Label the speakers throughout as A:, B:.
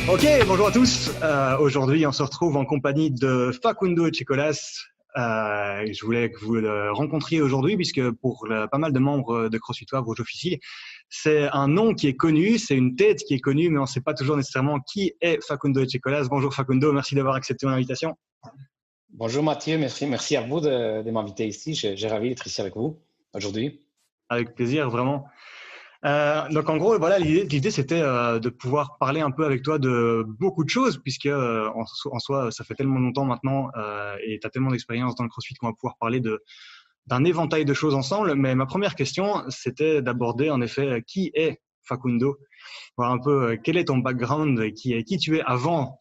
A: Ok, bonjour à tous. Aujourd'hui, on se retrouve en compagnie de Facundo Etchecolas. Je voulais que vous le rencontriez aujourd'hui, puisque pour pas mal de membres de CrossFit Wavre où j'officie, c'est un nom qui est connu, c'est une tête qui est connue, mais on ne sait pas toujours nécessairement qui est Facundo Etchecolas. Bonjour Facundo, merci d'avoir accepté mon invitation.
B: Bonjour Mathieu, merci à vous de m'inviter ici. J'ai ravi d'être ici avec vous aujourd'hui.
A: Avec plaisir, vraiment. Donc en gros, voilà, l'idée c'était de pouvoir parler un peu avec toi de beaucoup de choses, puisque en soi, ça fait tellement longtemps maintenant et tu as tellement d'expérience dans le CrossFit qu'on va pouvoir parler d'un éventail de choses ensemble. Mais ma première question, c'était d'aborder en effet qui est Facundo, voir un peu quel est ton background, et qui tu es avant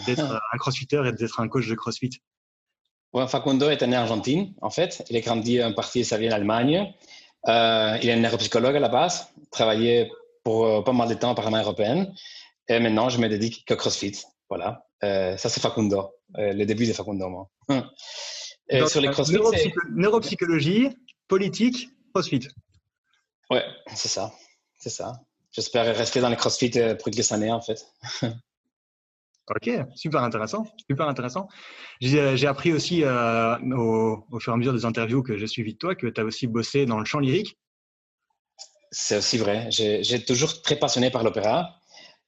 A: d'être un crossfitter et d'être un coach de CrossFit.
B: Ouais, Facundo est né en Argentine, en fait. Il a grandi en partie de sa vie en Allemagne. Il est neuropsychologue à la base, travaillé pour pas mal de temps au Parlement européen. Et maintenant, je me dédie qu'au CrossFit. Voilà. Ça, c'est Facundo. Le début de Facundo, moi.
A: Donc,
B: Sur les CrossFit, c'est...
A: neuropsychologie, politique, CrossFit.
B: Ouais, c'est ça. C'est ça. J'espère rester dans les CrossFit pour quelques années, en fait.
A: Ok, super intéressant, super intéressant. J'ai appris aussi au fur et à mesure des interviews que j'ai suivies de toi que tu as aussi bossé dans le chant lyrique.
B: C'est aussi vrai. J'ai toujours très passionné par l'opéra.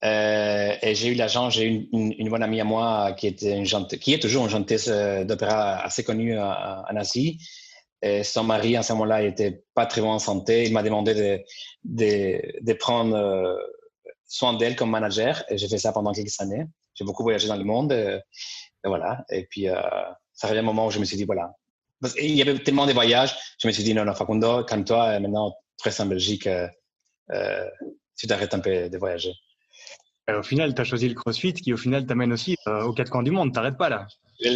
B: Et j'ai eu la chance, j'ai eu une bonne amie à moi qui est toujours une chanteuse d'opéra assez connue en Asie. Et son mari, à ce moment-là, il était pas très bon en santé. Il m'a demandé de prendre soin d'elle comme manager. Et j'ai fait ça pendant quelques années. J'ai beaucoup voyagé dans le monde. Et voilà. Et puis, ça arrive un moment où je me suis dit, voilà. Parce qu'il y avait tellement de voyages. Je me suis dit, non, non, Facundo, calme-toi. Maintenant, tu restes en Belgique. Tu t'arrêtes un peu de voyager.
A: Au final, tu as choisi le CrossFit qui, au final, t'amène aussi aux quatre coins du monde. T'arrêtes pas là.
B: Je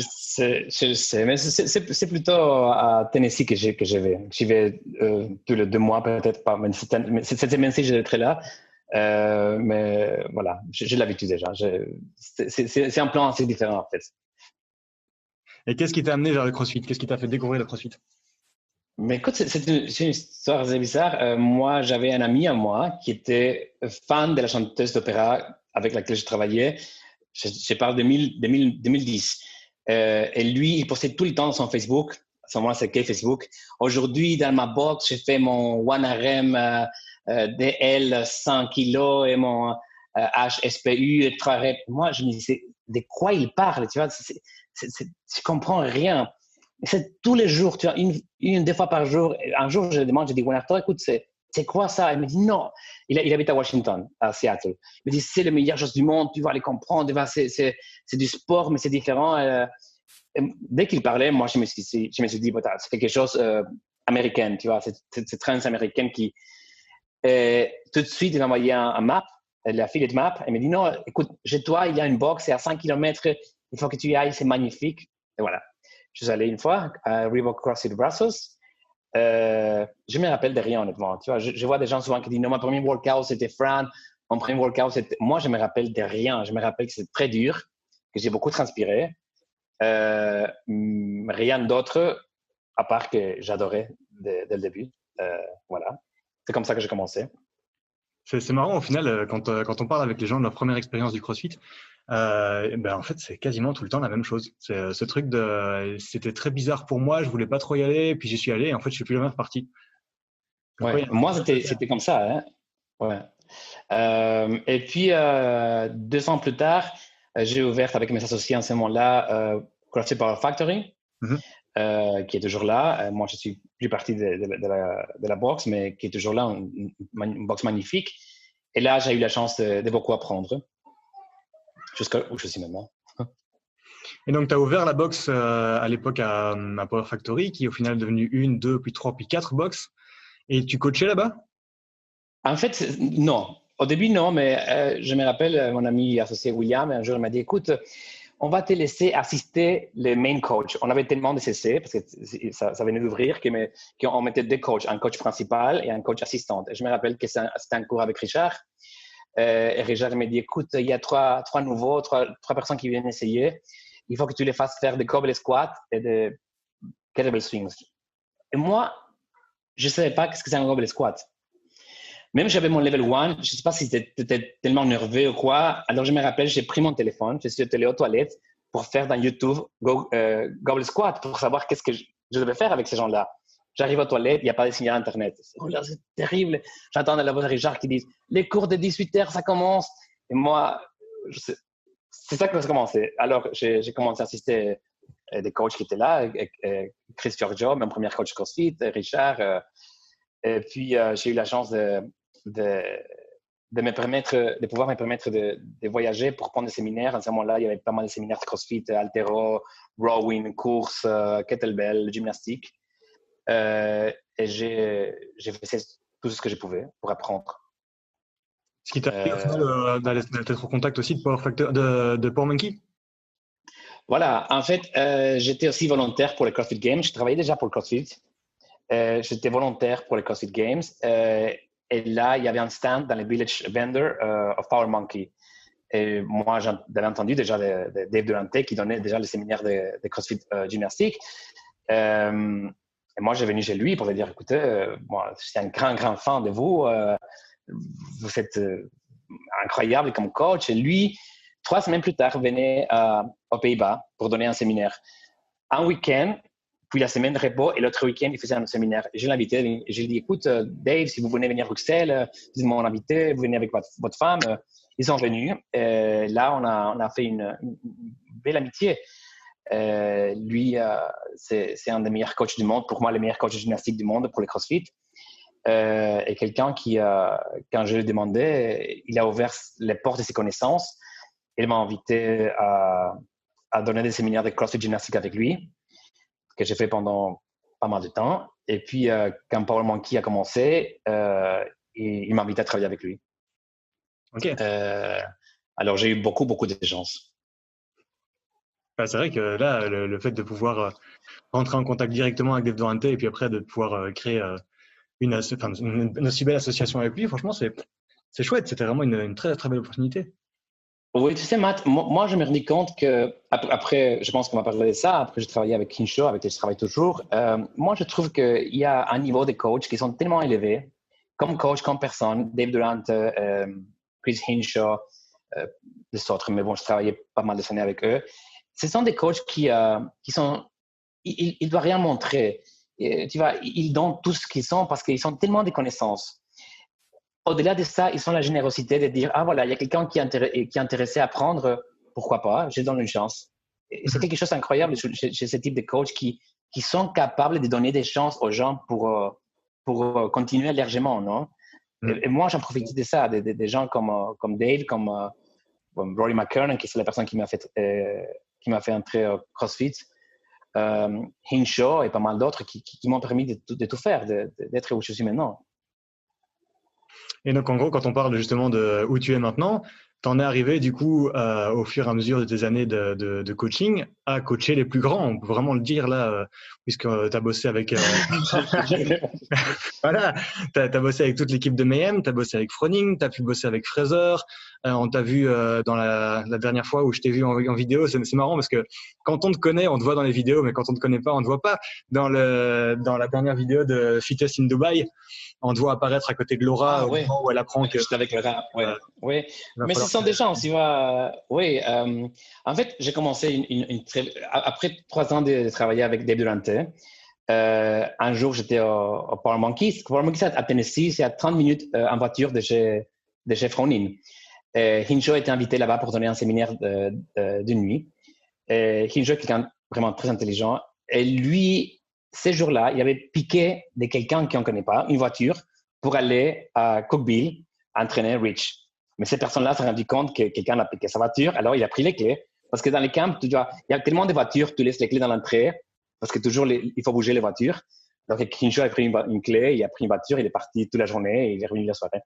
B: le sais, mais c'est plutôt à Tennessee que j'y vais. J'y vais tous les 2 mois, peut-être pas. Mais cette semaine-ci, je vais être là. Mais voilà, j'ai l'habitude déjà. C'est un plan assez différent, en fait.
A: Et qu'est-ce qui t'a amené vers le CrossFit? Qu'est-ce qui t'a fait découvrir le CrossFit?
B: Mais écoute, c'est une histoire assez bizarre. Moi, j'avais un ami à moi qui était fan de la chanteuse d'opéra avec laquelle je travaillais. Je parle de 2010. Et lui, il postait tout le temps sur son Facebook. À ce moment-là, c'était Facebook. Aujourd'hui, dans ma box, j'ai fait mon 1RM DL 100 kilos et mon HSPU et 3 reps. Moi, je me disais, de quoi il parle? Tu vois, je comprends rien. C'est tous les jours, tu vois, deux fois par jour. Un jour, je lui demande, je dis, Winarto, écoute, c'est quoi ça? Il me dit, non. Il habite à Washington, à Seattle. Il me dit, c'est la meilleure chose du monde, tu vas les comprendre, c'est du sport, mais c'est différent. Dès qu'il parlait, moi, je me suis dit, c'est quelque chose américain, tu vois, c'est trans-américaine qui. Tout de suite, il m'a envoyé un map, la fille de map. Elle me dit, non, écoute, chez toi, il y a une box, c'est à 5 km, il faut que tu y ailles, c'est magnifique. Et voilà. Je suis allé une fois à Reebok CrossFit Brussels. Je me rappelle de rien, honnêtement. Tu vois, je vois des gens souvent qui disent non, mon premier workout, c'était Fran. Mon premier workout, c'était. Moi, je me rappelle de rien. Je me rappelle que c'était très dur, que j'ai beaucoup transpiré. Rien d'autre, à part que j'adorais dès le début. Voilà. C'est comme ça que j'ai commencé.
A: C'est marrant, au final, quand on parle avec les gens de leur première expérience du CrossFit, en fait, c'est quasiment tout le temps la même chose. C'est ce truc c'était très bizarre pour moi, je voulais pas trop y aller, puis j'y suis allé, et en fait, je suis plus jamais reparti. Donc,
B: Ouais. Moi, c'était comme ça. Hein? Ouais. Et puis, 2 ans plus tard, j'ai ouvert avec mes associés en ce moment-là CrossFit Power Factory, qui est toujours là. Moi, je suis plus partie de la boxe, mais qui est toujours là, une boxe magnifique. Et là, j'ai eu la chance de beaucoup apprendre, jusqu'à où je suis maintenant.
A: Et donc, tu as ouvert la boxe à l'époque à Power Factory, qui est au final devenu 1, 2, puis 3, puis 4 boxes. Et tu coachais là-bas?
B: En fait, non. Au début, non, mais je me rappelle, mon ami associé William, un jour, il m'a dit, écoute, on va te laisser assister le main coach. On avait tellement de CC, parce que ça venait d'ouvrir, qu'on mettait 2 coachs, un coach principal et un coach assistant. Et je me rappelle que c'était un cours avec Richard. Et Richard m'a dit, écoute, il y a trois nouveaux, trois personnes qui viennent essayer. Il faut que tu les fasses faire des goblet squats et des kettlebell swings. Et moi, je ne savais pas ce que c'est un goblet squat. Même j'avais mon level 1, je ne sais pas si c'était tellement nerveux ou quoi. Alors, je me rappelle, j'ai pris mon téléphone, je suis allé aux toilettes pour faire dans YouTube Gobble Squat pour savoir qu'est-ce que je devais faire avec ces gens-là. J'arrive aux toilettes, il n'y a pas de signal Internet. C'est terrible. J'entends la voix de Richard qui dit « Les cours de 18h, ça commence ». Et moi, c'est ça que ça a commencé. Alors, j'ai commencé à assister des coachs qui étaient là, Chris Giorgio, mon premier coach CrossFit, Richard. Et puis, j'ai eu la chance de pouvoir me permettre de voyager pour prendre des séminaires. À ce moment-là, il y avait pas mal de séminaires de CrossFit, haltéro, rowing, course, kettlebell, gymnastique. Et j'ai fait tout ce que je pouvais pour apprendre.
A: Ce qui t'a fait au final d'être en contact aussi de Power Monkey.
B: Voilà, en fait, j'étais aussi volontaire pour les CrossFit Games. Je travaillais déjà pour le CrossFit. J'étais volontaire pour les CrossFit Games. Et là, il y avait un stand dans le Village Vendor of Power Monkey. Et moi, j'avais entendu déjà Dave Durante qui donnait déjà le séminaire de CrossFit gymnastique. Et moi, j'ai venu chez lui pour lui dire, écoutez, moi, je suis un grand fan de vous. Vous êtes incroyable comme coach. Et lui, 3 semaines plus tard, venait aux Pays-Bas pour donner un séminaire. Un week-end, puis la semaine de repos, et l'autre week-end, il faisait un séminaire. Je l'ai invité, et je lui ai dit, écoute, Dave, si vous venez venir à Bruxelles, vous êtes mon invité, vous venez avec votre femme. Ils sont venus. Et là, on a fait une belle amitié. Lui, c'est un des meilleurs coachs du monde, pour moi, le meilleur coach de gymnastique du monde pour les CrossFit. Et quelqu'un qui, quand je lui ai demandé, il a ouvert les portes de ses connaissances. Il m'a invité à donner des séminaires de CrossFit gymnastique avec lui, que j'ai fait pendant pas mal de temps. Et puis, quand Power Monkey a commencé, il m'a invité à travailler avec lui.
A: Okay.
B: Alors, j'ai eu beaucoup de chance.
A: C'est vrai que là, le fait de pouvoir rentrer en contact directement avec Dave Durante et puis après de pouvoir créer une aussi belle association avec lui, franchement, c'est chouette. C'était vraiment une très, très belle opportunité.
B: Oui, tu sais, Matt, moi, je me rendis compte que, après, je pense qu'on va parler de ça, après, j'ai travaillé avec Hinshaw, avec qui je travaille toujours. Moi, je trouve qu'il y a un niveau de coach qui sont tellement élevés, comme coach, comme personne, Dave Durante, Chris Hinshaw, des autres, mais bon, je travaillais pas mal de années avec eux. Ce sont des coachs qui sont, ils ne doivent rien montrer. Tu vois, ils donnent tout ce qu'ils sont parce qu'ils ont tellement de connaissances. Au-delà de ça, ils ont la générosité de dire, ah voilà, il y a quelqu'un qui est intéressé à apprendre, pourquoi pas, je donne une chance. Et c'est quelque chose d'incroyable chez ce type de coachs qui sont capables de donner des chances aux gens pour continuer largement, non? Et moi, j'en profite de ça, des gens comme Dave, comme Rory McKernan, qui c'est la personne qui m'a fait entrer au CrossFit, Hinshaw et pas mal d'autres qui m'ont permis de tout faire, d'être où je suis maintenant.
A: Et donc, en gros, quand on parle justement de où tu es maintenant, t'en es arrivé du coup au fur et à mesure de tes années de coaching à coacher les plus grands, on peut vraiment le dire là, puisque tu as bossé avec voilà, t'as bossé avec toute l'équipe de Mayhem, tu as bossé avec Froning, tu as pu bosser avec Fraser, on t'a vu dans la dernière fois où je t'ai vu en vidéo, c'est marrant parce que quand on te connaît, on te voit dans les vidéos, mais quand on te connaît pas, on te voit pas. Dans la dernière vidéo de Fittest in Dubai, on te voit apparaître à côté de Laura au moment où elle apprend que...
B: J'étais avec Laura, oui. Mais ce sont des gens, tu vois. Oui, en fait, j'ai commencé après 3 ans de travailler avec Dave Durante. Un jour, j'étais au Power Monkey. Power Monkey, c'est à Tennessee, c'est à 30 minutes en voiture de chez Fronin. Hinshaw était invité là-bas pour donner un séminaire de nuit. Hinshaw est quelqu'un vraiment très intelligent. Et lui, ces jours-là, il avait piqué de quelqu'un qu'on ne connaît pas, une voiture, pour aller à Cookville entraîner Rich. Mais ces personnes-là se sont rendues compte que quelqu'un a piqué sa voiture, alors il a pris les clés. Parce que dans les camps, il y a tellement de voitures, tu laisses les clés dans l'entrée, parce que toujours, il faut bouger les voitures. Donc, Hinshaw a pris une clé, il a pris une voiture, il est parti toute la journée et il est revenu la soirée.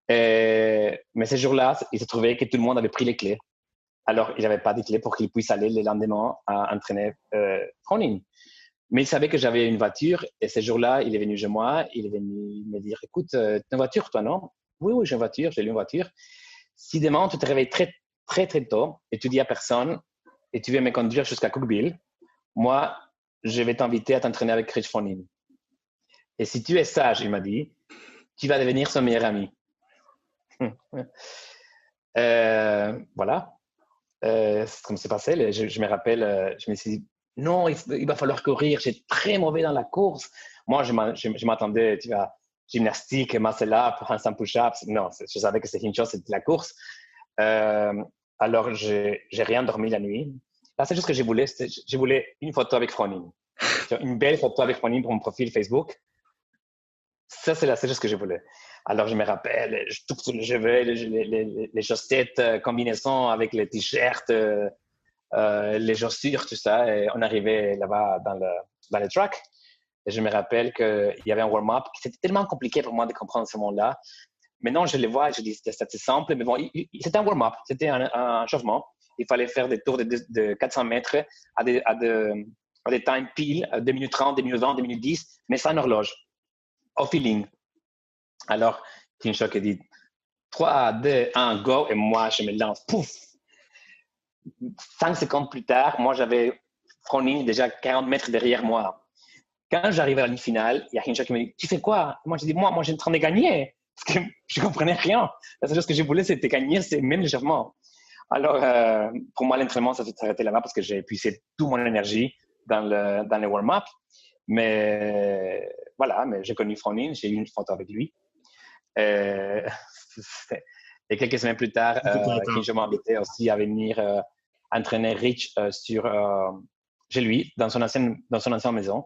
B: Mais ces jours-là, il se trouvait que tout le monde avait pris les clés. Alors, il n'avait pas de clés pour qu'il puisse aller le lendemain à entraîner Fronin. Mais il savait que j'avais une voiture et ces jours-là, il est venu chez moi, il est venu me dire, écoute, tu as une voiture, toi, non? Oui, j'ai une voiture, j'ai une voiture. Si demain, tu te réveilles très, très, très tôt et tu dis à personne et tu viens me conduire jusqu'à Cookville, moi, je vais t'inviter à t'entraîner avec Rich Fronin. Et si tu es sage, il m'a dit, tu vas devenir son meilleur ami. Voilà. Comme c'est passé, je me rappelle, je me suis dit, non, il va falloir courir, j'ai très mauvais dans la course. Moi, je m'attendais, tu vois, gymnastique, muscle up, handstand push-ups. Non, je savais que c'était une chose, c'était la course. Alors, j'ai rien dormi la nuit. La seule chose que je voulais une photo avec Fronin. Une belle photo avec Fronin pour mon profil Facebook. Ça, c'est la seule chose que je voulais. Alors, je me rappelle, je touche sur les cheveux, les chaussettes, combinaisons avec les t-shirts, les chaussures, tout ça. Et on arrivait là-bas dans le track. Et je me rappelle qu'il y avait un warm-up. C'était tellement compliqué pour moi de comprendre ce moment-là. Maintenant, je les vois et je dis, c'était simple. Mais bon, c'était un warm-up. C'était un chauffement. Il fallait faire des tours de 400 mètres à des times pile, 2 minutes 30, 2 minutes 20, 2 minutes 10, mais sans horloge, au feeling. Alors, Hinshaw qui dit 3, 2, 1, go, et moi, je me lance, pouf! 5 secondes plus tard, moi, j'avais Fronin déjà 40 mètres derrière moi. Quand j'arrive à la ligne finale, il y a Hinshaw qui me dit, tu fais quoi? Moi, je dis, moi, je suis en train de gagner, parce que je ne comprenais rien. La seule chose que je voulais, c'était gagner, c'est même l'échauffement. Alors, pour moi, l'entraînement, ça s'est arrêté là-bas parce que j'ai épuisé toute mon énergie dans le warm-up. Mais voilà, mais j'ai connu Fronin, j'ai eu une photo avec lui. Et quelques semaines plus tard, Hinshaw m'a invité aussi à venir entraîner Rich chez lui, dans son ancienne maison.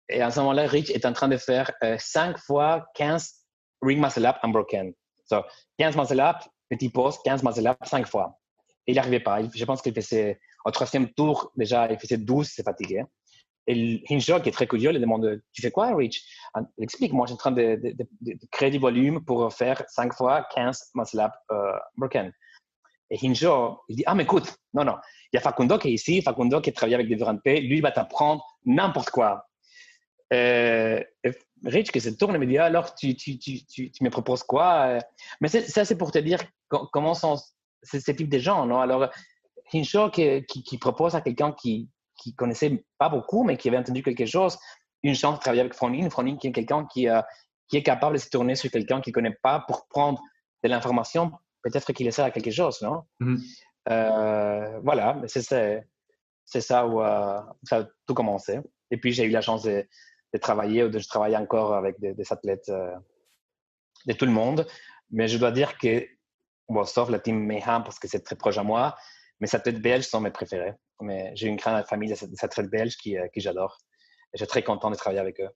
B: Et à ce moment-là, Rich est en train de faire 5 fois 15 ring muscle up unbroken. So, 15 muscle up, petit pause, 15 muscle up, 5 fois. Et il n'arrivait pas. Je pense qu'il faisait, au 3e tour, déjà, il faisait 12, c'est fatigué. Et Hinshaw, qui est très curieux, lui demande, tu fais quoi, Rich? Il explique, moi, je suis en train de créer du volume pour faire 5 fois 15 muscle up broken. Et Hinshaw, il dit, ah, mais écoute, non, il y a Facundo qui est ici, Facundo qui travaille avec des P, lui, il va t'apprendre n'importe quoi. Rich qui se tourne et me dit, alors, tu me proposes quoi? Mais ça, c'est pour te dire comment sont ces types de gens, non? Alors, Hinshaw qui propose à quelqu'un qui connaissait pas beaucoup, mais qui avait entendu quelque chose, une chance de travailler avec Fronin qui est quelqu'un qui est capable de se tourner sur quelqu'un qu'il ne connaît pas pour prendre de l'information, peut-être qu'il sert à quelque chose, non? Voilà, c'est ça où ça a tout commencé. Et puis, j'ai eu la chance de travailler, ou je travaille encore avec des athlètes de tout le monde. Mais je dois dire que, bon, sauf la team Mayhem, parce que c'est très proche à moi, mes athlètes belges sont mes préférés. Mais j'ai une grande famille d'athlètes belges qui j'adore. Et je suis très content de travailler avec eux.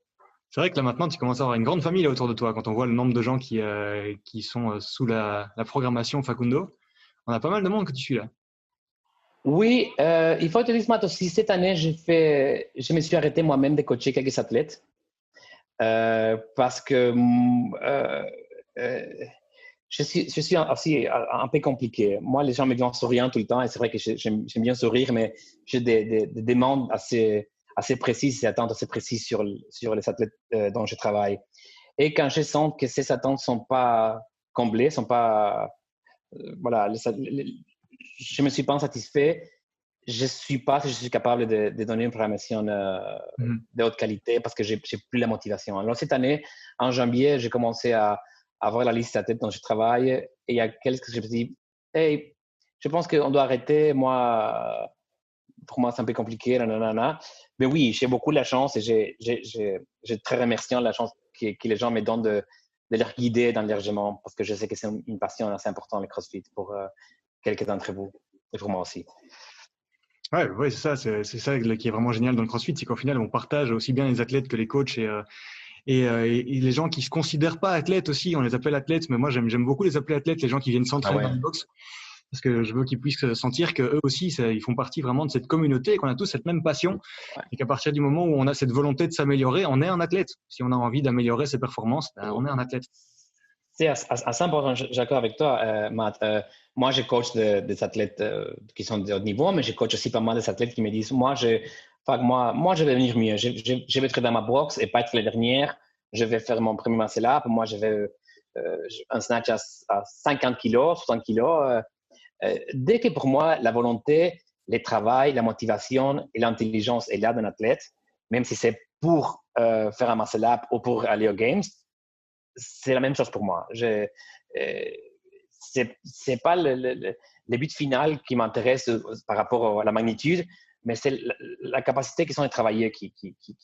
A: C'est vrai que là maintenant, tu commences à avoir une grande famille là, autour de toi. Quand on voit le nombre de gens qui sont sous la programmation Facundo, on a pas mal de monde que tu suis là.
B: Oui, il faut te dire, Matt, aussi, cette année, je me suis arrêté moi-même de coacher quelques athlètes parce que je suis aussi un peu compliqué. Moi, les gens me disent souriant tout le temps et c'est vrai que j'aime bien sourire, mais j'ai des demandes assez précises, des attentes assez précises sur les athlètes dont je travaille. Et quand je sens que ces attentes ne sont pas comblées, sont pas… voilà, je ne me suis pas satisfait, je ne suis pas si je suis capable de donner une programmation de haute qualité parce que je n'ai plus la motivation. Alors, cette année, en janvier, j'ai commencé à avoir la liste d'athlètes dont je travaille et il y a quelques que je me suis dit, hey, je pense qu'on doit arrêter. Pour moi, c'est un peu compliqué. Nanana. Mais oui, j'ai beaucoup de la chance et j'ai très remerciant de la chance que les gens me donnent de leur guider dans l'hébergement parce que je sais que c'est une passion assez importante, le CrossFit, pour quelques d'entre vous et pour moi aussi.
A: Ouais, c'est ça qui est vraiment génial dans le CrossFit, c'est qu'au final, on partage aussi bien les athlètes que les coachs et les gens qui se considèrent pas athlètes aussi, on les appelle athlètes, mais moi j'aime beaucoup les appeler athlètes, les gens qui viennent s'entraîner dans le box, parce que je veux qu'ils puissent sentir qu'eux aussi, ils font partie vraiment de cette communauté et qu'on a tous cette même passion et qu'à partir du moment où on a cette volonté de s'améliorer, on est un athlète. Si on a envie d'améliorer ses performances, on est un athlète.
B: C'est à 100% d'accord avec toi, Matt. Moi, je coach des athlètes qui sont de haut niveau, mais je coach aussi pas mal des athlètes qui me disent, moi, je vais venir mieux. Je vais être dans ma box et pas être la dernière. Je vais faire mon premier muscle up. Moi, je vais un snatch à 50 kilos, 60 kilos. Dès que pour moi, la volonté, le travail, la motivation et l'intelligence est là d'un athlète, même si c'est pour faire un muscle up ou pour aller aux Games, c'est la même chose pour moi. C'est pas le but final qui m'intéresse par rapport à la magnitude, mais c'est la capacité qu'ils ont de travailler qui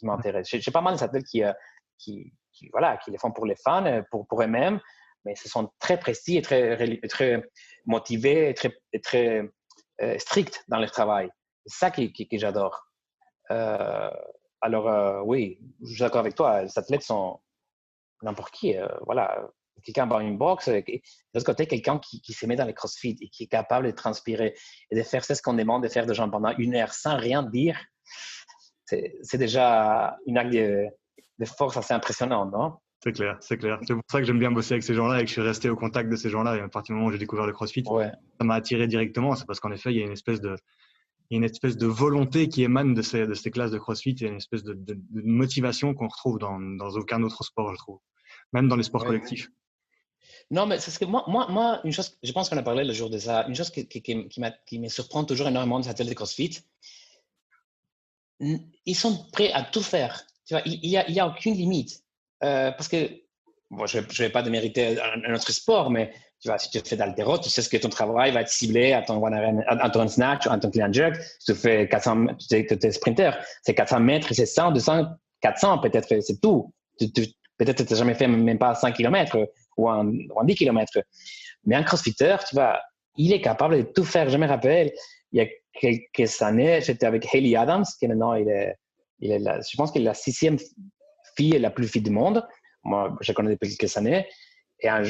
B: m'intéresse. J'ai pas mal d'athlètes qui les font pour les fans, pour eux-mêmes, mais ce sont très précis et très motivés et très stricts dans leur travail. C'est ça que j'adore. Alors, oui, je suis d'accord avec toi. Les athlètes sont n'importe qui. Voilà. Quelqu'un dans une boxe, de l'autre côté, quelqu'un qui se met dans les crossfit et qui est capable de transpirer et de faire ce qu'on demande de faire de gens pendant 1 heure sans rien dire, c'est déjà une acte de force assez impressionnant, non?
A: C'est clair, c'est clair. C'est pour ça que j'aime bien bosser avec ces gens-là et que je suis resté au contact de ces gens-là. Et à partir du moment où j'ai découvert le CrossFit,
B: Ouais.
A: ça m'a attiré directement. C'est parce qu'en effet, il y a une espèce de volonté qui émane de ces classes de CrossFit. Il y a une espèce de motivation qu'on retrouve dans aucun autre sport, je trouve. Même dans les sports collectifs.
B: Non, mais c'est ce que moi, une chose, je pense qu'on a parlé le jour de ça, une chose qui me surprend toujours énormément des athlètes de CrossFit, ils sont prêts à tout faire. Tu vois, il y a aucune limite. Parce que, bon, je ne vais pas démériter un autre sport, mais tu vois, si tu fais d'haltéro, tu sais que ton travail va être ciblé à ton snatch, à ton clean jerk. Si tu fais 400, tu es sprinter, c'est 400 mètres, c'est 100, 200, 400 peut-être, c'est tout. Peut-être que tu n'as jamais fait même pas 5 km ou en 10 km. Mais un crossfitter, tu vois, il est capable de tout faire. Je me rappelle, il y a quelques années, j'étais avec Hayley Adams, qui maintenant, je pense qu'elle est la 6e fille la plus fit du monde. Moi, je la connais depuis quelques années. Et en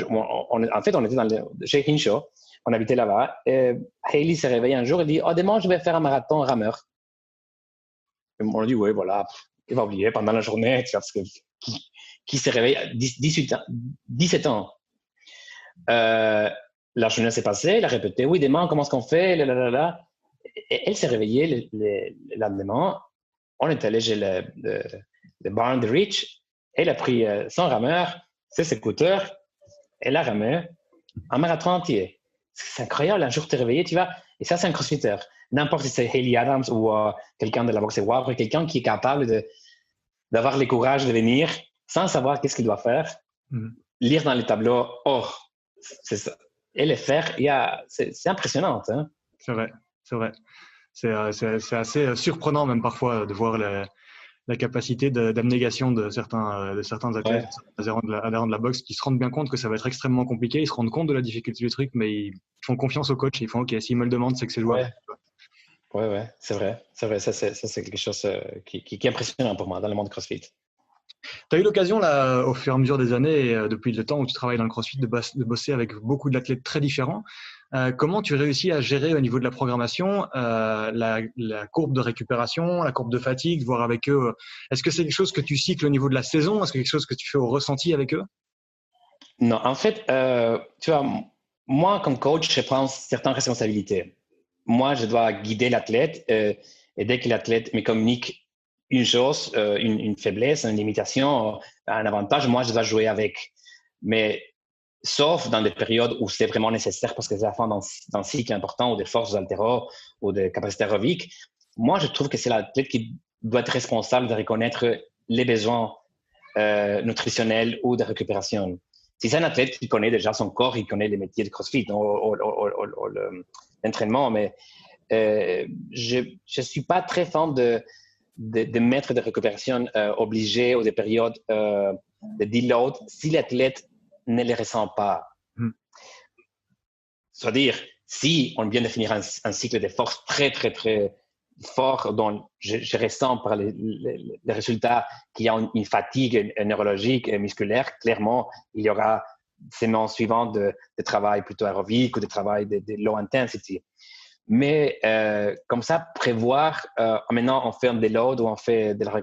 B: fait, on était chez Hinshaw, on habitait là-bas. Et Hayley s'est réveillée un jour et dit « Oh, demain, je vais faire un marathon rameur. » On a dit « Oui, voilà. » Il va oublier pendant la journée, tu vois, parce que qui s'est réveillé à 17 ans. La journée s'est passée, elle a répété « Oui, demain, comment est-ce qu'on fait ?» Et elle s'est réveillée le lendemain. On est allé chez le barn de Rich. Elle a pris son rameur, ses écouteurs, elle a ramé un marathon entier. C'est incroyable, un jour tu t'es réveillé, tu vas, et ça c'est un crossfitter. N'importe si c'est Hayley Adams ou quelqu'un de la boxe WAP, quelqu'un qui est capable d'avoir le courage de venir sans savoir qu'est-ce qu'il doit faire, lire dans les tableaux, c'est ça. Et le faire, c'est impressionnant. Hein?
A: C'est vrai, c'est vrai. C'est assez surprenant même parfois de voir la capacité d'abnégation de certains athlètes, adhérents de la boxe, qui se rendent bien compte que ça va être extrêmement compliqué. Ils se rendent compte de la difficulté du truc, mais ils font confiance au coach. Ils font OK, s'il me le demande, c'est que c'est jouable.
B: Ouais, c'est vrai. Ça, c'est quelque chose qui est impressionnant pour moi dans le monde CrossFit.
A: Tu as eu l'occasion, là, au fur et à mesure des années, et depuis le temps où tu travailles dans le CrossFit, de bosser avec beaucoup d'athlètes très différents. Comment tu réussis à gérer au niveau de la programmation la courbe de récupération, la courbe de fatigue, voir avec eux? Est-ce que c'est quelque chose que tu cycles au niveau de la saison? Est-ce que c'est quelque chose que tu fais au ressenti avec eux?
B: Non, en fait, tu vois, moi, comme coach, je prends certaines responsabilités. Moi, je dois guider l'athlète et dès que l'athlète me communique une chose, une faiblesse, une limitation, un avantage, moi, je dois jouer avec. Mais sauf dans des périodes où c'est vraiment nécessaire parce que c'est la fin d'un cycle important ou des forces haltéro ou des capacités aérobiques, moi, je trouve que c'est l'athlète qui doit être responsable de reconnaître les besoins nutritionnels ou de récupération. Si c'est un athlète qui connaît déjà son corps, il connaît les métiers de CrossFit ou l'entraînement, mais je ne suis pas très fan de mettre des récupérations obligées ou des périodes de deload si l'athlète ne les ressent pas. C'est-à-dire, si on vient de finir un cycle de force très, très, très fort dont je ressens par les résultats qu'il y a une fatigue neurologique et musculaire, clairement, il y aura séances suivantes de travail plutôt aérobique ou de travail de low intensity. Mais comme ça, prévoir, maintenant on fait un déload ou on fait de la...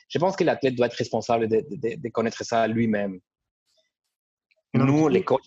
B: Je pense que l'athlète doit être responsable de connaître ça lui-même. Nous, les coachs...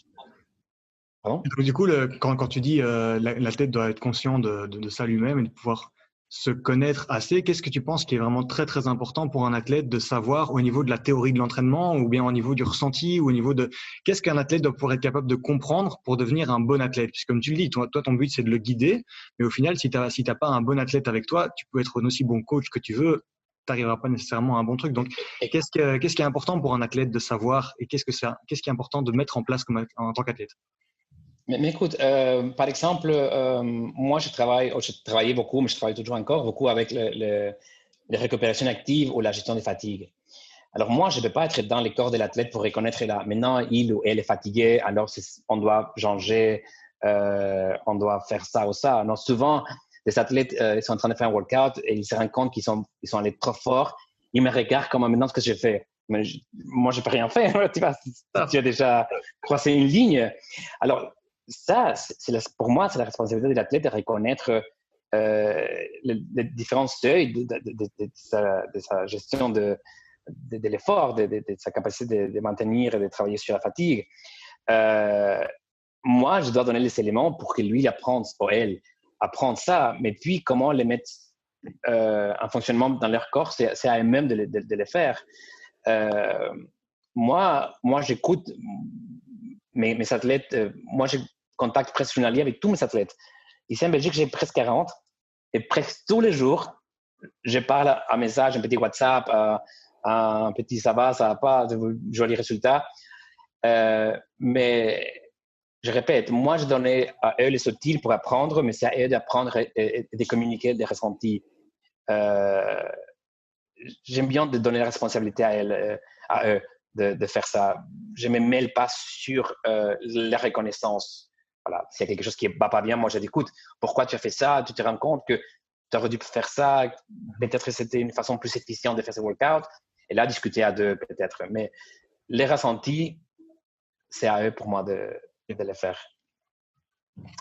A: Pardon? Du coup, quand tu dis l'athlète doit être conscient de ça lui-même et de pouvoir se connaître assez, qu'est-ce que tu penses qui est vraiment très, très important pour un athlète de savoir au niveau de la théorie de l'entraînement ou bien au niveau du ressenti ou au niveau de… Qu'est-ce qu'un athlète doit pouvoir être capable de comprendre pour devenir un bon athlète? Puisque comme tu le dis, toi ton but, c'est de le guider. Mais au final, si tu n'as pas un bon athlète avec toi, tu peux être un aussi bon coach que tu veux. n'arriveras pas nécessairement à un bon truc. Donc, qu'est-ce qui est important pour un athlète de savoir et qu'est-ce qui est important de mettre en place en tant qu'athlète?
B: Mais écoute, par exemple, moi, je travaillais beaucoup, mais je travaille toujours encore beaucoup avec les récupérations actives ou la gestion des fatigues. Alors moi, je ne peux pas être dans les corps de l'athlète pour reconnaître là. Maintenant, il ou elle est fatigué, alors on doit changer, on doit faire ça ou ça. Non, souvent, les athlètes ils sont en train de faire un workout et ils se rendent compte qu'ils sont allés trop fort. Ils me regardent comme maintenant ce que j'ai fait. Mais moi, je ne peux rien faire. Tu vois, tu as déjà croisé une ligne. Alors, ça, pour moi, c'est la responsabilité de l'athlète de reconnaître les différents seuils de sa gestion de l'effort, de sa capacité de maintenir et de travailler sur la fatigue. Moi, je dois donner les éléments pour que lui apprenne, ou elle, apprendre ça. Mais puis, comment les mettre en fonctionnement dans leur corps, c'est à eux-mêmes de les faire. Moi, j'écoute mes athlètes. Moi, je contacte presque journalier avec tous mes athlètes. Ici en Belgique, j'ai presque 40. Et presque tous les jours, je parle un message, un petit WhatsApp, un petit ça va pas, de jolis résultats. Mais je répète, moi, je donnais à eux les outils pour apprendre, mais c'est à eux d'apprendre et de communiquer des ressentis. J'aime bien de donner la responsabilité à eux de faire ça. Je ne me mêle pas sur la reconnaissance. Voilà. S'il y a quelque chose qui ne va pas bien, moi, je dis, écoute, pourquoi tu as fait ça? Tu te rends compte que tu aurais dû faire ça? Peut-être que c'était une façon plus efficiente de faire ce workout. Et là, discuter à deux, peut-être. Mais les ressentis, c'est à eux pour moi de les faire.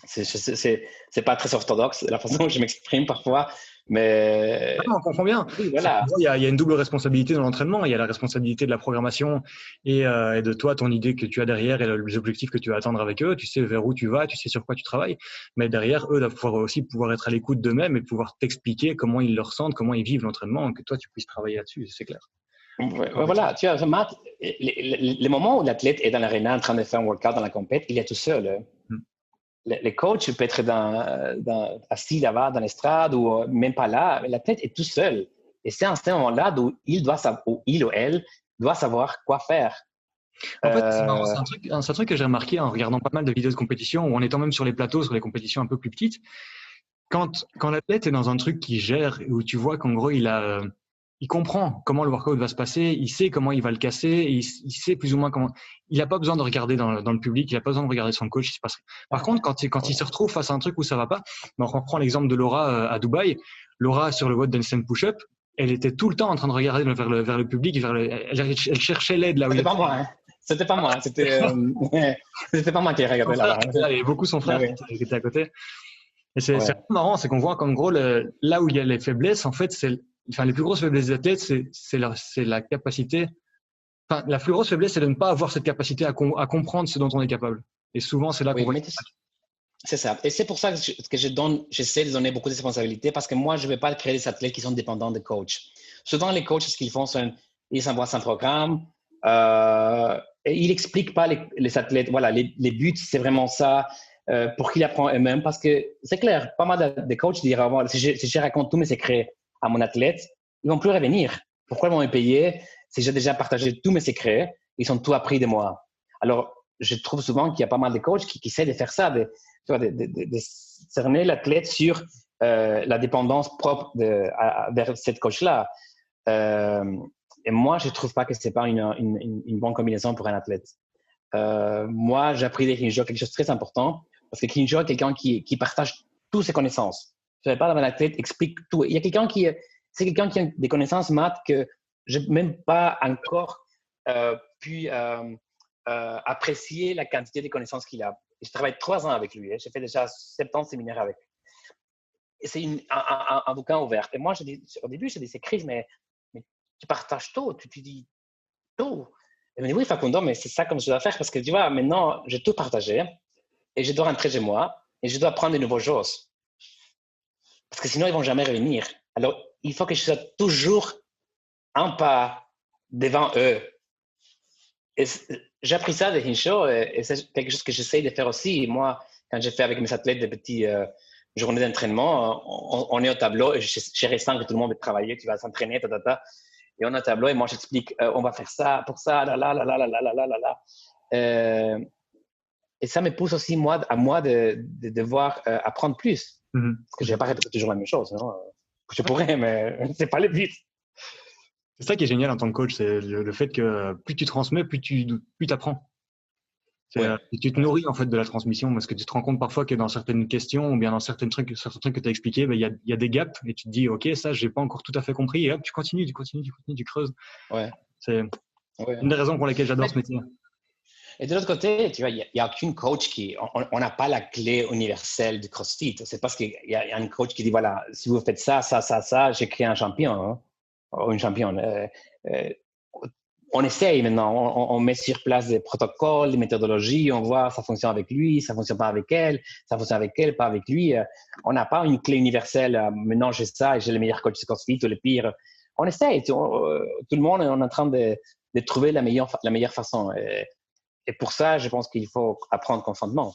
B: C'est pas très orthodoxe la façon dont je m'exprime parfois, mais
A: on comprend bien.
B: Oui, voilà.
A: Il y a une double responsabilité dans l'entraînement. Il y a la responsabilité de la programmation et de toi, ton idée que tu as derrière et les objectifs que tu vas atteindre avec eux. Tu sais vers où tu vas, tu sais sur quoi tu travailles. Mais derrière, eux doivent pouvoir être à l'écoute d'eux-mêmes et pouvoir t'expliquer comment ils le ressentent, comment ils vivent l'entraînement, que toi, tu puisses travailler là-dessus, c'est clair.
B: Voilà, tu vois, Matt, les moments où l'athlète est dans l'aréna en train de faire un workout dans la compète, il est tout seul. Les coachs peuvent être assis là-bas dans l'estrade ou même pas là, mais l'athlète est tout seul. Et c'est à ce moment-là où il ou elle doit savoir quoi faire.
A: En fait, c'est marrant, c'est un truc que j'ai remarqué en regardant pas mal de vidéos de compétition ou en étant même sur les plateaux, sur les compétitions un peu plus petites. Quand l'athlète est dans un truc qui gère, où tu vois qu'en gros, il comprend comment le workout va se passer, il sait comment il va le casser, il sait plus ou moins comment. Il n'a pas besoin de regarder dans le public, il n'a pas besoin de regarder son coach. Par contre, quand il se retrouve face à un truc où ça va pas, on reprend l'exemple de Laura à Dubaï. Laura sur le WOD handstand push-up, elle était tout le temps en train de regarder vers le public, elle cherchait l'aide là où
B: C'était pas moi, hein. C'était pas moi, c'était pas moi qui regardais là-bas.
A: Il y a beaucoup son frère qui était à côté. Et c'est marrant, c'est qu'on voit qu'en gros, là où il y a les faiblesses, en fait, les plus grosses faiblesses des athlètes, c'est la capacité. Enfin, la plus grosse faiblesse, c'est de ne pas avoir cette capacité à comprendre ce dont on est capable. Et souvent, c'est là qu'on voit.
B: C'est ça. Et c'est pour ça que j'essaie de donner beaucoup de responsabilités parce que moi, je ne vais pas créer des athlètes qui sont dépendants de coachs. Souvent, les coachs, ce qu'ils font, ils s'envoient un programme et ils n'expliquent pas les athlètes. Voilà, les buts, c'est vraiment ça. Pour qu'ils apprennent eux-mêmes. Parce que c'est clair, pas mal de coachs diront, si je raconte tous mes secrets à mon athlète, ils ne vont plus revenir. Pourquoi ils vont me payer si j'ai déjà partagé tous mes secrets? Ils ont tout appris de moi. Alors, je trouve souvent qu'il y a pas mal de coachs qui essaient de faire ça, de cerner l'athlète sur la dépendance propre vers cette coach-là. Et moi, je ne trouve pas que ce n'est pas une bonne combinaison pour un athlète. Moi, j'ai appris de Kinjo quelque chose de très important parce que Kinjo est quelqu'un qui partage toutes ses connaissances. Je ne vais pas dans la tête, explique tout. Il y a c'est quelqu'un qui a des connaissances maths que je n'ai même pas encore pu apprécier la quantité de connaissances qu'il a. Je travaille 3 ans avec lui. J'ai fait déjà 70 séminaires avec lui. Et c'est un bouquin ouvert. Et moi, au début, je dis, c'est Chris, mais tu partages tout, tu dis tout. Il me dit, oui, Facundo, mais c'est ça comme je dois faire parce que tu vois, maintenant, j'ai tout partagé et je dois rentrer chez moi et je dois apprendre de nouvelles choses. Parce que sinon, ils ne vont jamais revenir. Alors, il faut que je sois toujours un pas devant eux. Et j'ai appris ça de Hinshaw et c'est quelque chose que j'essaie de faire aussi. Moi, quand j'ai fait avec mes athlètes des petits journée d'entraînement, on est au tableau et je ressens que tout le monde veut travailler, tu vas s'entraîner, et on est au tableau et moi j'explique, on va faire ça, pour ça, là. Et ça me pousse aussi à moi de devoir apprendre plus. Parce que je ne vais pas répéter toujours la même chose. Non? Je pourrais, mais c'est pas le but.
A: C'est ça qui est génial en tant que coach, c'est le fait que plus tu transmets, plus tu apprends. Tu te nourris en fait de la transmission, parce que tu te rends compte parfois que dans certaines questions ou bien dans certains trucs que tu as expliqués, il y a des gaps et tu te dis ok, ça j'ai pas encore tout à fait compris, et hop tu continues, tu creuses. C'est une des raisons pour lesquelles j'adore ce métier.
B: Et de l'autre côté, tu vois, il n'y a aucune coach on n'a pas la clé universelle du CrossFit. C'est parce qu'il y a un coach qui dit voilà, si vous faites ça, j'ai créé un champion, hein, ou une championne. On essaye maintenant, on met sur place des protocoles, des méthodologies, on voit ça fonctionne avec lui, ça fonctionne pas avec elle, ça fonctionne avec elle, pas avec lui. On n'a pas une clé universelle. Maintenant, j'ai ça et j'ai le meilleur coach de CrossFit ou le pire. On essaye. Tout le monde est en train de trouver la meilleure façon. Et pour ça, je pense qu'il faut apprendre constantement.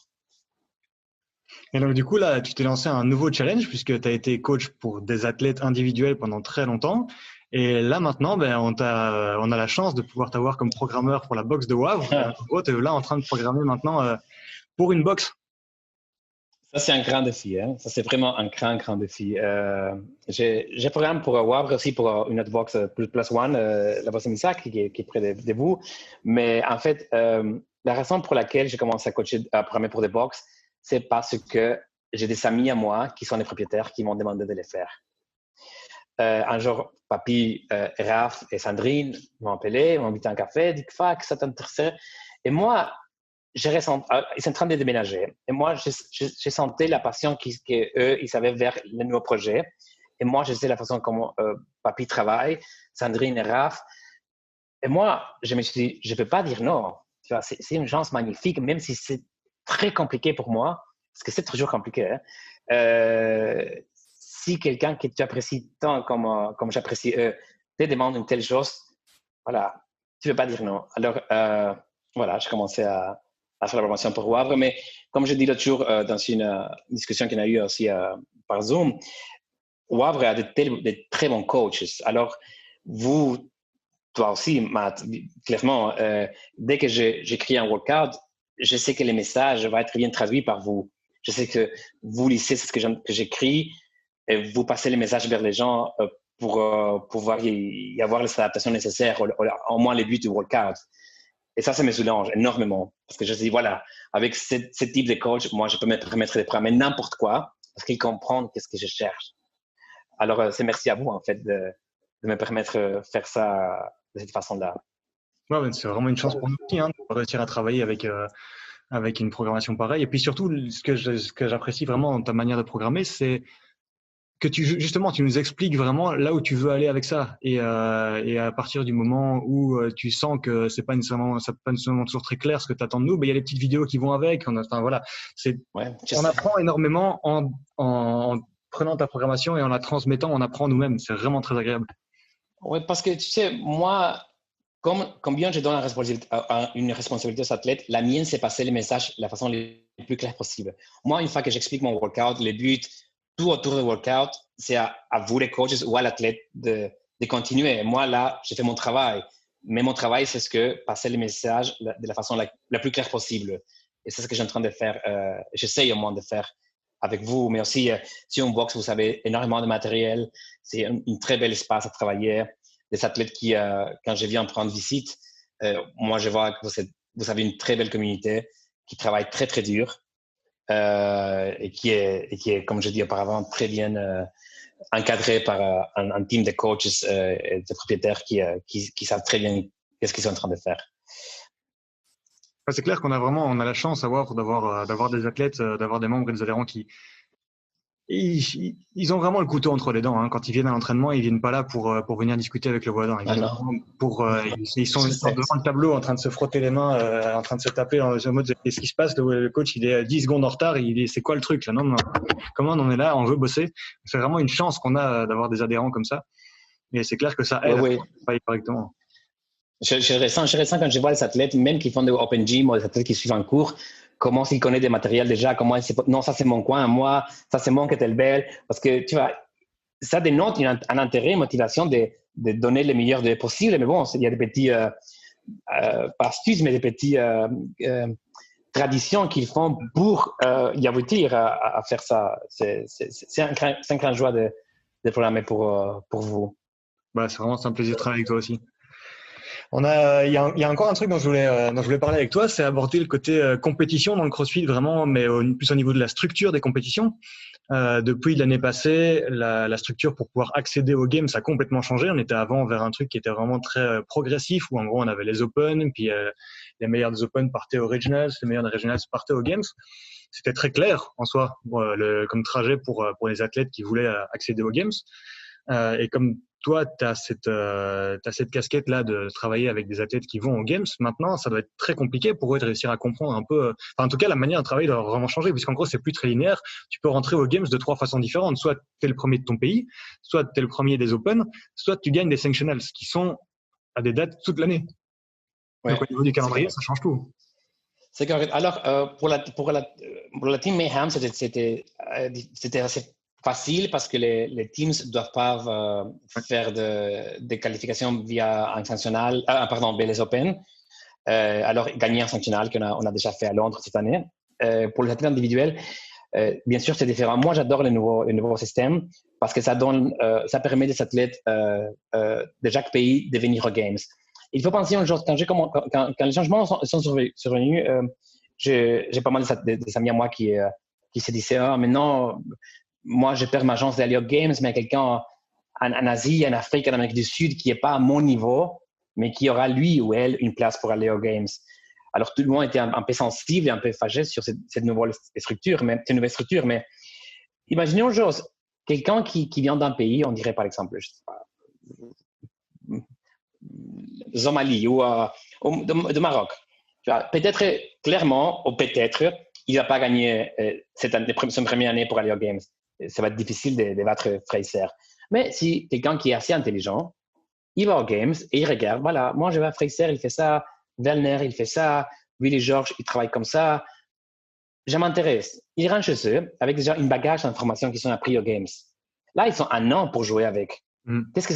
A: Et donc, du coup, là, tu t'es lancé un nouveau challenge puisque tu as été coach pour des athlètes individuels pendant très longtemps. Et là, maintenant, on a la chance de pouvoir t'avoir comme programmeur pour la boxe de Wavre. En gros, tu es là en train de programmer maintenant pour une boxe.
B: Ça, c'est un grand défi. Hein? Ça, c'est vraiment un grand défi. J'ai programme pour Wavre aussi pour une autre boxe plus one, la boxe Misak, qui est près de vous. Mais en fait, la raison pour laquelle j'ai commencé à programmer pour des boxes, c'est parce que j'ai des amis à moi qui sont des propriétaires qui m'ont demandé de les faire. Un jour, Papy, Raph et Sandrine m'ont appelé, m'ont invité à un café, dit que ça t'intéressait. Et moi, ils sont en train de déménager. Et moi, je sentais la passion qu'eux, ils avaient vers le nouveau projet. Et moi, je sais la façon comment Papy travaille, Sandrine et Raph. Et moi, je me suis dit, je ne peux pas dire non. Tu vois, c'est une chance magnifique, même si c'est très compliqué pour moi, parce que c'est toujours compliqué. Hein. Si quelqu'un que tu apprécies tant comme j'apprécie eux te demande une telle chose, voilà, tu ne peux pas dire non. Alors, voilà, j'ai commencé à faire la promotion pour Wavre. Mais comme je dis l'autre jour dans une discussion qu'on a eue aussi par Zoom, Wavre a de très bons coachs. Alors, toi aussi, Matt, clairement, dès que j'écris un workout, je sais que le message va être bien traduit par vous. Je sais que vous lisez ce que j'écris et vous passez le message vers les gens pour pouvoir y avoir les adaptations nécessaires, au moins les buts du workout. Et ça me soulage énormément. Parce que je me dis, voilà, avec ce type de coach, moi, je peux me permettre de programmer n'importe quoi parce qu'ils comprennent qu'est-ce que je cherche. Alors, c'est merci à vous, en fait, de me permettre de faire ça de cette façon-là.
A: Ouais, c'est vraiment une chance pour nous aussi, hein, de réussir à travailler avec une programmation pareille. Et puis surtout, ce que j'apprécie vraiment dans ta manière de programmer, c'est que tu nous expliques vraiment là où tu veux aller avec ça. Et à partir du moment où tu sens que c'est pas nécessairement toujours très clair ce que tu attends de nous, il y a les petites vidéos qui vont avec. Voilà, on apprend énormément en prenant ta programmation et en la transmettant, on apprend nous-mêmes. C'est vraiment très agréable.
B: Oui, parce que tu sais, moi, comme bien je donne une responsabilité aux athlètes, la mienne, c'est passer les messages de la façon la plus claire possible. Moi, une fois que j'explique mon workout, les buts, tout autour du workout, c'est à vous, les coachs ou à l'athlète, de continuer. Moi, là, j'ai fait mon travail. Mais mon travail, c'est passer les messages de la façon la plus claire possible. Et c'est ce que je suis en train de faire. J'essaye au moins de faire avec vous. Mais aussi, si on boxe, vous savez, énormément de matériel. C'est un très bel espace à travailler. Des athlètes qui, quand je viens prendre visite, moi, je vois que vous avez une très belle communauté qui travaille très, très dur. Et qui est, comme je dis auparavant, très bien encadré par un team de coachs et de propriétaires qui savent très bien qu'est-ce qu'ils sont en train de faire.
A: C'est clair qu'on a la chance d'avoir des athlètes, d'avoir des membres et des adhérents qui ils ont vraiment le couteau entre les dents. Hein. Quand ils viennent à l'entraînement, ils viennent pas là pour venir discuter avec le voisin. Ils sont devant le tableau en train de se frotter les mains, en train de se taper en mode qu'est-ce qui se passe, le coach il est 10 secondes en retard, c'est quoi le truc là? Non, comment on est là, on veut bosser. C'est vraiment une chance qu'on a d'avoir des adhérents comme ça. Et c'est clair que ça aide à travailler correctement.
B: Je ressens quand je vois les athlètes, même qui font des open gym ou des athlètes qui suivent un cours, comment s'il connaît des matériels déjà, comment il sait, non, ça c'est mon coin, moi, ça c'est mon kettlebell. Parce que, tu vois, ça dénote un intérêt, une motivation de donner le meilleur de possible. Mais bon, il y a des petits, pas astuces, mais des petits traditions qu'ils font pour y aboutir à faire ça. C'est un grand joie de programmer pour vous.
A: Bah, c'est un plaisir de travailler avec toi aussi. Il y a encore un truc dont je voulais parler avec toi, c'est aborder le côté compétition dans le CrossFit vraiment, mais plus au niveau de la structure des compétitions. Depuis l'année passée, la structure pour pouvoir accéder aux games, ça a complètement changé. On était avant vers un truc qui était vraiment très progressif, où en gros on avait les Open, puis les meilleurs des Open partaient aux Regionals, les meilleurs des Regionals partaient aux Games. C'était très clair en soi comme trajet pour les athlètes qui voulaient accéder aux Games. Et comme toi, tu as cette casquette-là de travailler avec des athlètes qui vont aux Games. Maintenant, ça doit être très compliqué pour eux de réussir à comprendre un peu. Enfin, en tout cas, la manière de travailler doit vraiment changer, puisqu'en gros, c'est plus très linéaire. Tu peux rentrer aux Games de 3 façons différentes. Soit tu es le premier de ton pays, soit tu es le premier des Open, soit tu gagnes des Sanctionals, qui sont à des dates toute l'année. Ouais. Donc, au niveau du calendrier, ça change tout.
B: C'est correct. Alors, pour la team Mayhem, c'était assez facile parce que les teams ne doivent pas faire des qualifications via un sanctionnal, via les Open. Alors, gagner un sanctionnal qu'on a déjà fait à Londres cette année. Pour les athlètes individuels, bien sûr, c'est différent. Moi, j'adore le nouveau système parce que ça permet des athlètes de chaque pays de venir aux Games. Il faut penser une chose, quand les changements sont survenus, j'ai pas mal des amis à moi qui se disaient maintenant, moi, je perds ma chance d'aller aux Games, mais quelqu'un en Asie, en Afrique, en Amérique du Sud qui n'est pas à mon niveau, mais qui aura lui ou elle une place pour aller aux Games. Alors, tout le monde était un peu sensible et un peu fâché sur cette nouvelle structure. Mais imaginons une chose, quelqu'un qui vient d'un pays, on dirait par exemple, je sais pas, Somalie ou de Maroc. Peut-être clairement, ou peut-être, il ne va pas gagner son première année pour aller aux Games. Ça va être difficile de battre Fraser. Mais si quelqu'un qui est assez intelligent, il va aux Games et il regarde, voilà, moi je vais à Fraser, il fait ça, Wellner, il fait ça, Willy George, il travaille comme ça. Je m'intéresse. Ils rentrent chez eux avec déjà une bagage d'informations qui sont appris aux Games. Là, ils sont un an pour jouer avec. Qu'est-ce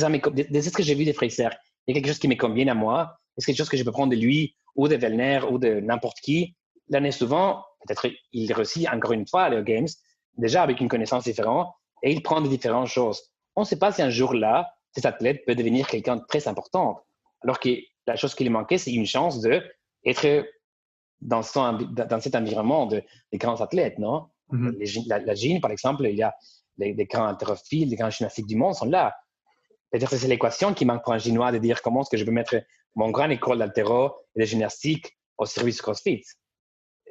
B: que j'ai vu de Fraser? Il y a quelque chose qui me convient à moi? Est-ce quelque chose que je peux prendre de lui ou de Wellner ou de n'importe qui? L'année suivante, peut-être il réussit encore une fois à aller aux Games, déjà avec une connaissance différente, et il prend de différentes choses. On ne sait pas si un jour-là, cet athlète peut devenir quelqu'un de très important. Alors que la chose qui lui manquait, c'est une chance d'être dans cet environnement des grands athlètes, non? La gym, par exemple, il y a les grands haltérophiles, les grands gymnastiques du monde sont là. Peut-être que c'est l'équation qui manque pour un Chinois de dire comment est-ce que je peux mettre mon grand école d'haltéro et de gymnastique au service CrossFit.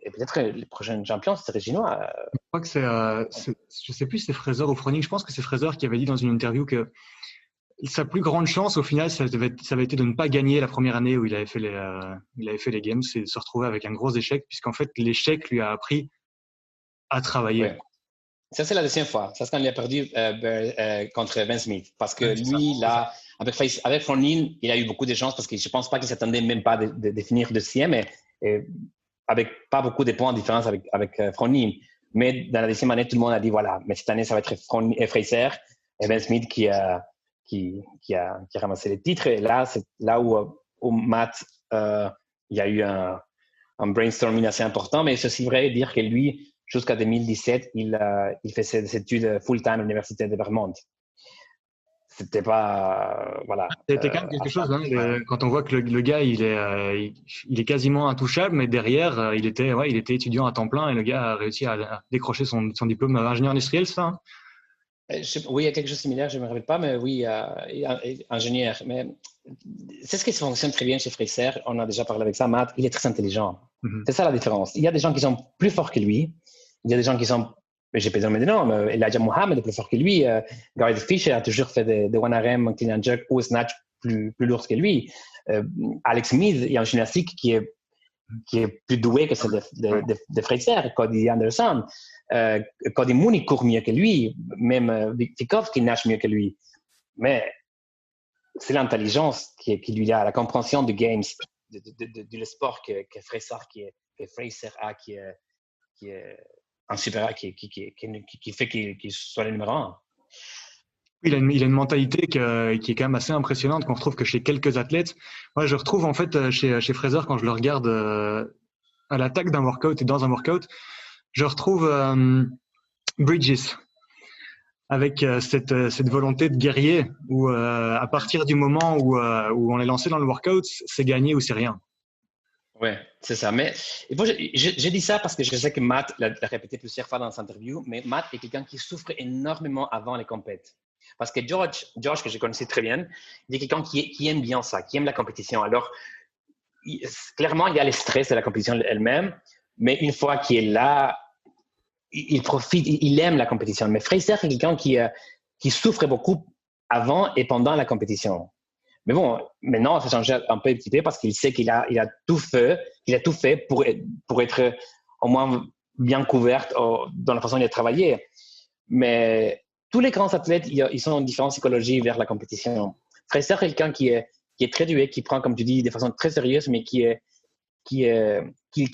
B: Et peut-être que les prochains champions, c'est Chinois.
A: Je crois que je sais plus si c'est Fraser ou Froning, je pense que c'est Fraser qui avait dit dans une interview que sa plus grande chance, au final, ça avait été de ne pas gagner la première année où il avait fait les Games et de se retrouver avec un gros échec, puisqu'en fait, l'échec lui a appris à travailler.
B: Ouais. Ça, c'est la deuxième fois. Ça, c'est quand il a perdu contre Ben Smith. Parce que lui, là, avec Froning, il a eu beaucoup de chance parce que je ne pense pas qu'il s'attendait même pas de finir deuxième et avec pas beaucoup de points de différence avec Froning. Mais dans la deuxième année, tout le monde a dit voilà, mais cette année, ça va être Fraser et Ben Smith qui a ramassé les titres. Et là, c'est là où Matt, il y a eu un brainstorming assez important. Mais c'est aussi vrai de dire que lui, jusqu'à 2017, il fait ses études full-time à l'Université de Vermont. C'était pas… voilà.
A: C'était quand même quelque chose, hein, quand on voit que le gars, il est quasiment intouchable, mais derrière, il était étudiant à temps plein et le gars a réussi à décrocher son diplôme d'ingénieur industriel, ça, hein?
B: Oui, il y a quelque chose de similaire, je ne me rappelle pas, mais oui, ingénieur. Mais c'est ce qui fonctionne très bien chez Fraser. On a déjà parlé avec ça, Matt. Il est très intelligent. C'est ça la différence. Il y a des gens qui sont plus forts que lui. Il y a des gens qui sont… J'ai pas besoin de nom, mais Elijah Muhammad est plus fort que lui. Gary Fisher a toujours fait des one-RM, clean and jerk ou snatch plus lourds que lui. Alex Smith, il y a un gymnastique qui est plus doué que celle de Fraser. Cody Anderson. Cody Mooney court mieux que lui. Même Vikov qui nage mieux que lui. Mais c'est l'intelligence qui lui a, la compréhension du games, du sport que Fraser qui est Fraser a, qui est un super A, qui fait qu'il soit le numéro 1.
A: Il a une mentalité qui est quand même assez impressionnante, qu'on retrouve que chez quelques athlètes. Moi, je retrouve en fait chez Fraser, quand je le regarde à l'attaque d'un workout et dans un workout, je retrouve Bridges avec cette volonté de guerrier où à partir du moment où on est lancé dans le workout, c'est gagné ou c'est rien.
B: Ouais, c'est ça. Mais j'ai dit ça parce que je sais que Matt l'a répété plusieurs fois dans ses interviews, mais Matt est quelqu'un qui souffre énormément avant les compètes. Parce que George, que je connaissais très bien, il est quelqu'un qui aime bien ça, qui aime la compétition. Alors, clairement, il y a le stress de la compétition elle-même, mais une fois qu'il est là, il profite, il aime la compétition. Mais Fraser est quelqu'un qui souffre beaucoup avant et pendant la compétition. Mais bon, maintenant, ça change un petit peu parce qu'il sait qu'il a tout fait pour être au moins bien couvert dans la façon de travailler. Mais tous les grands athlètes, ils sont en différentes psychologies vers la compétition. Fraser est quelqu'un qui est très doué, qui prend, comme tu dis, de façon très sérieuse, mais qui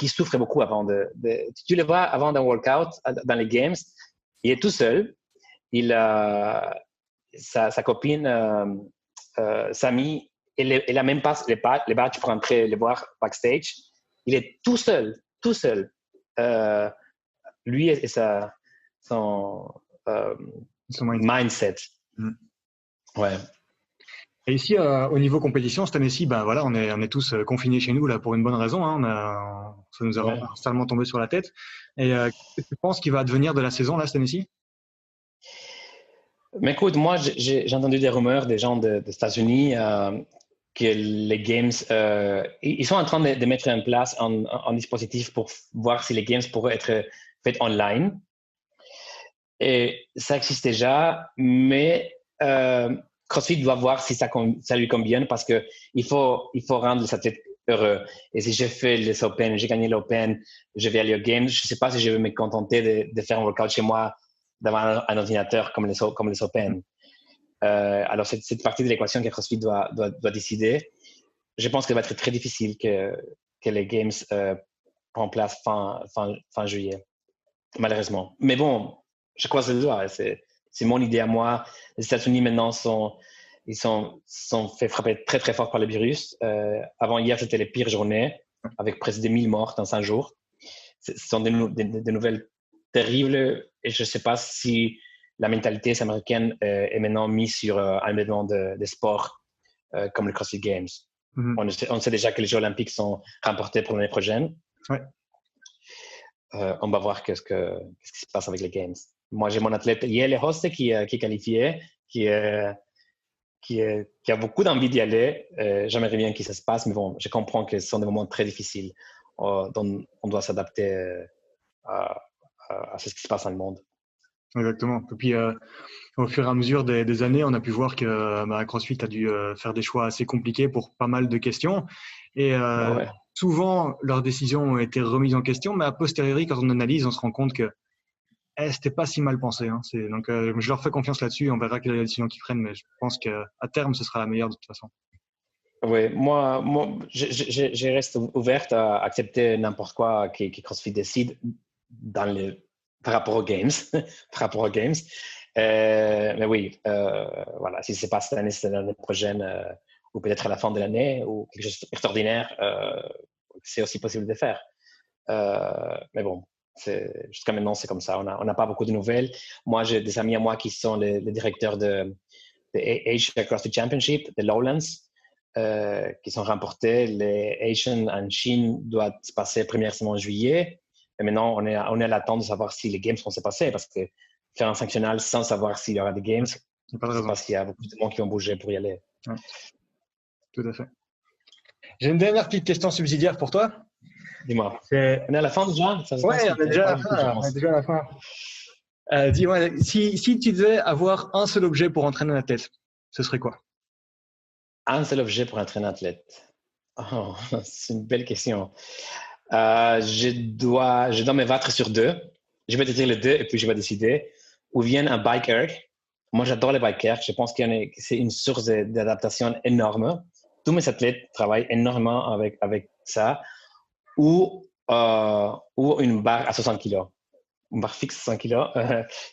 B: souffre beaucoup avant tu le vois avant d'un workout dans les games, il est tout seul. Sa copine Samy, elle a même pas les badges pour entrer les voir backstage. Il est tout seul. Lui et son mindset. Ouais.
A: Et ici, au niveau compétition, cette année-ci, ben voilà, on est tous confinés chez nous là pour une bonne raison. Hein, ça nous a totalement tombé sur la tête. Et qu'est-ce que tu penses qu'il va advenir de la saison là cette année-ci?
B: Mais écoute, moi, j'ai entendu des rumeurs des gens des États-Unis que les games, ils sont en train de mettre en place un dispositif pour voir si les games pourraient être faits online. Et ça existe déjà, mais CrossFit doit voir si ça lui convient parce que il faut rendre les athlètes heureux. Et si j'ai fait les Open, j'ai gagné l'Open, je vais aller aux Games, je ne sais pas si je vais me contenter de faire un workout chez moi devant un ordinateur comme les Open. Alors, cette partie de l'équation que CrossFit doit décider. Je pense qu'il va être très difficile que les Games prennent place fin juillet, malheureusement. Mais bon, je croise les doigts. C'est mon idée à moi. Les États-Unis maintenant sont fait frapper très très fort par le virus. Avant hier, c'était les pires journées, avec presque 1000 morts dans 5 jours. Ce sont des nouvelles terribles et je ne sais pas si la mentalité américaine est maintenant mise sur un événement de sport comme le CrossFit Games. Mm-hmm. On sait déjà que les Jeux Olympiques sont remportés pour l'année prochaine.
A: Ouais.
B: On va voir qu'est-ce qui se passe avec les Games. Moi, j'ai mon athlète Yele Hoste qui est qualifié, qui a beaucoup d'envie d'y aller. J'aimerais bien que ça se passe, mais bon, je comprends que ce sont des moments très difficiles dont on doit s'adapter à ce qui se passe dans le monde.
A: Exactement. Et puis, au fur et à mesure des années, on a pu voir que CrossFit a dû faire des choix assez compliqués pour pas mal de questions. Et souvent, leurs décisions ont été remises en question, mais a posteriori, quand on analyse, on se rend compte que c'était pas si mal pensé. Hein. Donc, je leur fais confiance là-dessus. On verra quelle est la décision qu'ils prennent, mais je pense qu'à terme, ce sera la meilleure de toute façon.
B: Oui, moi je reste ouverte à accepter n'importe quoi que CrossFit décide par rapport aux Games. Mais oui, voilà, si ce n'est pas cette année, c'est l'année prochaine ou peut-être à la fin de l'année ou quelque chose d'extraordinaire, c'est aussi possible de faire. Mais bon, jusqu'à maintenant, c'est comme ça. On n'a pas beaucoup de nouvelles. Moi, j'ai des amis à moi qui sont les directeurs de Asia CrossFit Championship, de Lowlands, qui sont remportés. Les Asian en Chine doivent se passer première semaine en juillet. Et maintenant, on est à l'attente de savoir si les Games vont se passer parce que faire un sanctionnal sans savoir s'il y aura des Games, c'est parce qu'il y a beaucoup de monde qui vont bouger pour y aller.
A: Ouais. Tout à fait. J'ai une dernière petite question subsidiaire pour toi.
B: Dis-moi. On est à la fin déjà?
A: Oui, on est déjà à la fin. Dis-moi, si tu devais avoir un seul objet pour entraîner un athlète, ce serait quoi?
B: Un seul objet pour entraîner un athlète? Oh, c'est une belle question. Je dois me battre sur deux. Je vais te dire les deux et puis je vais décider. Ou bien un bike erg. Moi, j'adore les bike erg. Je pense que c'est une source d'adaptation énorme. Tous mes athlètes travaillent énormément avec ça. Ou ou une barre à 60 kg. Une barre fixe à 100 kg,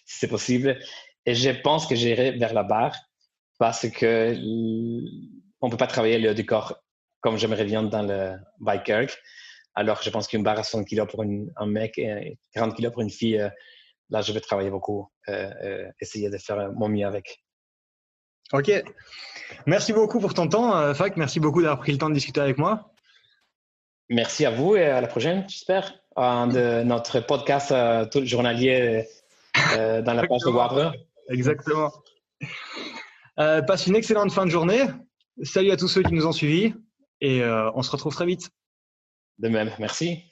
B: si c'est possible. Et je pense que j'irai vers la barre parce que on peut pas travailler le haut du corps comme j'aimerais bien dans le bike erg. Alors, je pense qu'une barre à 60 kg pour un mec et 40 kg pour une fille, là, je vais travailler beaucoup, essayer de faire mon mieux avec.
A: Ok. Merci beaucoup pour ton temps, Fac. Merci beaucoup d'avoir pris le temps de discuter avec moi.
B: Merci à vous et à la prochaine, j'espère, de notre podcast tout journalier dans la page de Wavre.
A: Exactement. Passe une excellente fin de journée. Salut à tous ceux qui nous ont suivis et on se retrouve très vite.
B: De même, merci.